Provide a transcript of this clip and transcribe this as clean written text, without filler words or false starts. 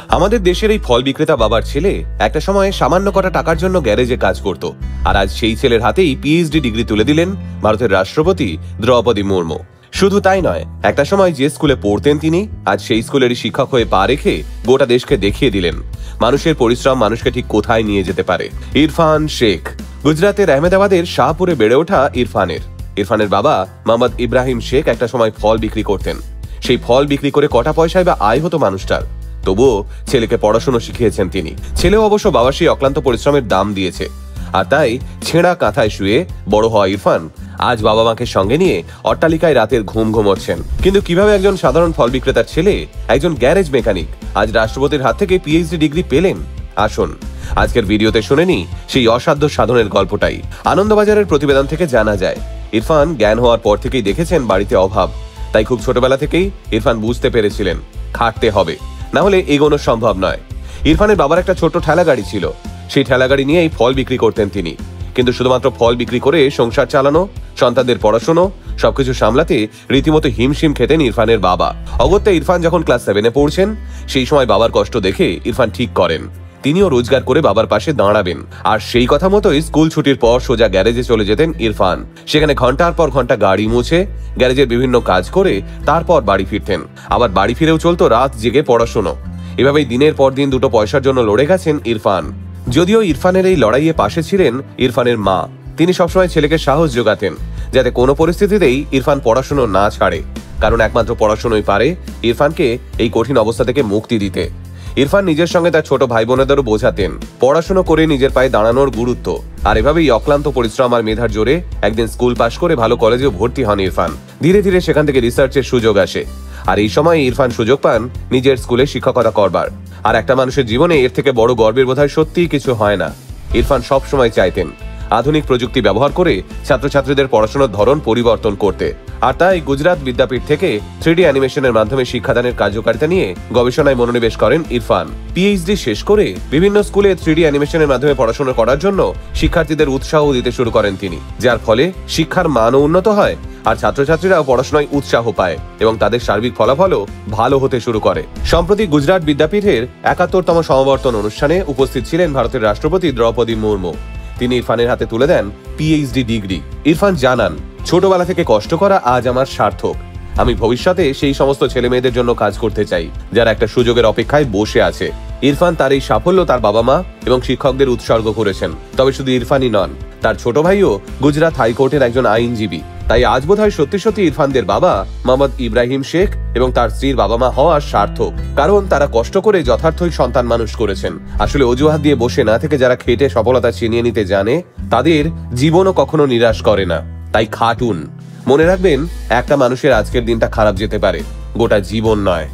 আমাদের দেশের এই ফল বিক্রেতা বাবার ছেলে একটা সময় সামান্য কটা টাকার জন্য গ্যারেজে কাজ করত, আর আজ সেই ছেলের হাতেই পিএইচডি ডিগ্রি তুলে দিলেন ভারতের রাষ্ট্রপতি দ্রৌপদী মুর্মু। শুধু তাই নয়, একটা সময় যে স্কুলে পড়তেন তিনি আজ সেই স্কুলেরই শিক্ষক হয়ে পা রেখে গোটা দেশকে দেখিয়ে দিলেন মানুষের পরিশ্রম মানুষকে ঠিক কোথায় নিয়ে যেতে পারে। ইরফান শেখ। গুজরাতের আহমেদাবাদের শাহপুরে বেড়ে ওঠা ইরফানের বাবা মোহাম্মদ ইব্রাহিম শেখ একটা সময় ফল বিক্রি করতেন। সেই ফল বিক্রি করে কটা পয়সায় বা আয় হতো মানুষটার, তবুও ছেলেকে পড়াশোনা শিখিয়েছেন তিনি। ছেলেও অবশ্য বাবার সেই অক্লান্ত পরিশ্রমের দাম দিয়েছে, আর তাই ছেঁড়া কাঁথায় শুয়ে বড় হওয়া ইরফান আজ বাবা মাকে সঙ্গে নিয়ে অট্টালিকায় রাতের ঘুম ঘুমোচ্ছেন। কিন্তু কিভাবে একজন সাধারণ ফল বিক্রেতার ছেলে একজন গ্যারেজ মেকানিক আজ রাষ্ট্রপতির হাত থেকে পিএইচডি ডিগ্রি পেলেন? আসুন আজকের ভিডিওতে শুনে নি সেই অসাধ্য সাধনের গল্পটাই। আনন্দবাজারের প্রতিবেদন থেকে জানা যায়, ইরফান জ্ঞান হওয়ার পর থেকেই দেখেছেন বাড়িতে অভাব, তাই খুব ছোটবেলা থেকেই ইরফান বুঝতে পেরেছিলেন খাটতে হবে, না হলে এগোনো সম্ভব নয়। ইরফানের বাবার একটা ছোট ঠেলা গাড়ি ছিল, সেই ঠেলা গাড়ি নিয়েই ফল বিক্রি করতেন তিনি। কিন্তু শুধুমাত্র ফল বিক্রি করে সংসার চালানো, সন্তানদের পড়াশোনা সবকিছু সামলাতে রীতিমতো হিমশিম খেতেন ইরফানের বাবা। অগত্যা ইরফান যখন ক্লাস 7-এ পড়ছেন, সেই সময় বাবার কষ্ট দেখে ইরফান ঠিক করেন তিনিও রোজগার করে বাবার পাশে দাঁড়াবেন। আর সেই কথা মতোই স্কুল ছুটির পর সোজা গ্যারেজে চলে যেতেন ইরফান। সেখানে ঘন্টার পর ঘন্টা গাড়ি মুছে গ্যারেজের বিভিন্ন কাজ করে তারপর বাড়ি ফিরতেন। আবার বাড়ি ফিরেও চলতো রাত জেগে পড়াশোনা। এভাবেই দিনের পর দিন দুটো পয়সার জন্য লড়ে গেছেন ইরফান। যদিও ইরফানের এই লড়াইয়ে পাশে ছিলেন ইরফানের মা, তিনি সবসময় ছেলেকে সাহস যোগাতেন যাতে কোনো পরিস্থিতিতেই ইরফান পড়াশোনা না ছাড়ে, কারণ একমাত্র পড়াশোনাই পারে ইরফানকে এই কঠিন অবস্থা থেকে মুক্তি দিতে। ইরফান নিজের সঙ্গে তার ছোট ভাই বোনেদেরও বোঝাতেন পড়াশোনা করে নিজের পায়ে দাঁড়ানোর গুরুত্ব। আর এভাবেই অক্লান্ত পরিশ্রম আর মেধার জোরে একদিন স্কুল পাশ করে ভালো কলেজেও ভর্তি হন ইরফান। ধীরে ধীরে সেখান থেকে রিসার্চের সুযোগ আসে, আর এই সময় ইরফান সুযোগ পান নিজের স্কুলে শিক্ষকতা করবার। আর একটা মানুষের জীবনে এর থেকে বড় গর্বের বোধহয় সত্যিই কিছু হয় না। ইরফান সব সময় চাইতেন আধুনিক প্রযুক্তি ব্যবহার করে ছাত্রছাত্রীদের পড়াশোনার ধরন পরিবর্তন করতে। আর তাই গুজরাট বিদ্যাপীঠ থেকে 3D অ্যানিমেশনের মাধ্যমে শিক্ষাদানের কার্যকারিতা নিয়ে গবেষণায় মনোনিবেশ করেন ইরফান। পিএইচডি শেষ করে বিভিন্ন স্কুলে 3D অ্যানিমেশনের মাধ্যমে পড়াশোনা করার জন্য শিক্ষার্থীদের উৎসাহ দিতে শুরু করেন তিনি, যার ফলে শিক্ষার মানও উন্নত হয় আর ছাত্রছাত্রীরাও পড়াশোনায় উৎসাহ পায় এবং তাদের সার্বিক ফলাফলও ভালো হতে শুরু করে। সম্প্রতি গুজরাট বিদ্যাপীঠের 71তম সমাবর্তন অনুষ্ঠানে উপস্থিত ছিলেন ভারতের রাষ্ট্রপতি দ্রৌপদী মুর্মু। তিনি ইরফানের হাতে তুলে দেন পিএইচডি ডিগ্রি। ইরফান জানান, ছোটবেলা থেকে কষ্ট করা আজ আমার সার্থক। আমি ভবিষ্যতে সেই সমস্ত ছেলে মেয়েদের জন্য কাজ করতে চাই যারা একটা সুযোগের অপেক্ষায় বসে আছে। ইরফান তার এই সাফল্য তার বাবা মা এবং শিক্ষকদের উৎসর্গ করেছেন। তবে শুধু ইরফানই নন, তার ছোট ভাইও গুজরাট হাইকোর্টের একজন আইনজীবী। তাই আজ বোধহয় সত্যি সত্যি ইরফানদের বাবা মোহাম্মদ ইব্রাহিম শেখ এবং তার স্ত্রীর বাবা মা হওয়া সার্থক, কারণ তারা কষ্ট করে যথার্থই সন্তান মানুষ করেছেন। আসলে অজুহাত দিয়ে বসে না থেকে যারা খেটে সফলতা ছিনিয়ে নিতে জানে, তাদের জীবনও কখনো নিরাশ করে না। তাই খাটুন। মনে রাখবেন, একটা মানুষের আজকের দিনটা খারাপ যেতে পারে, গোটা জীবন নয়।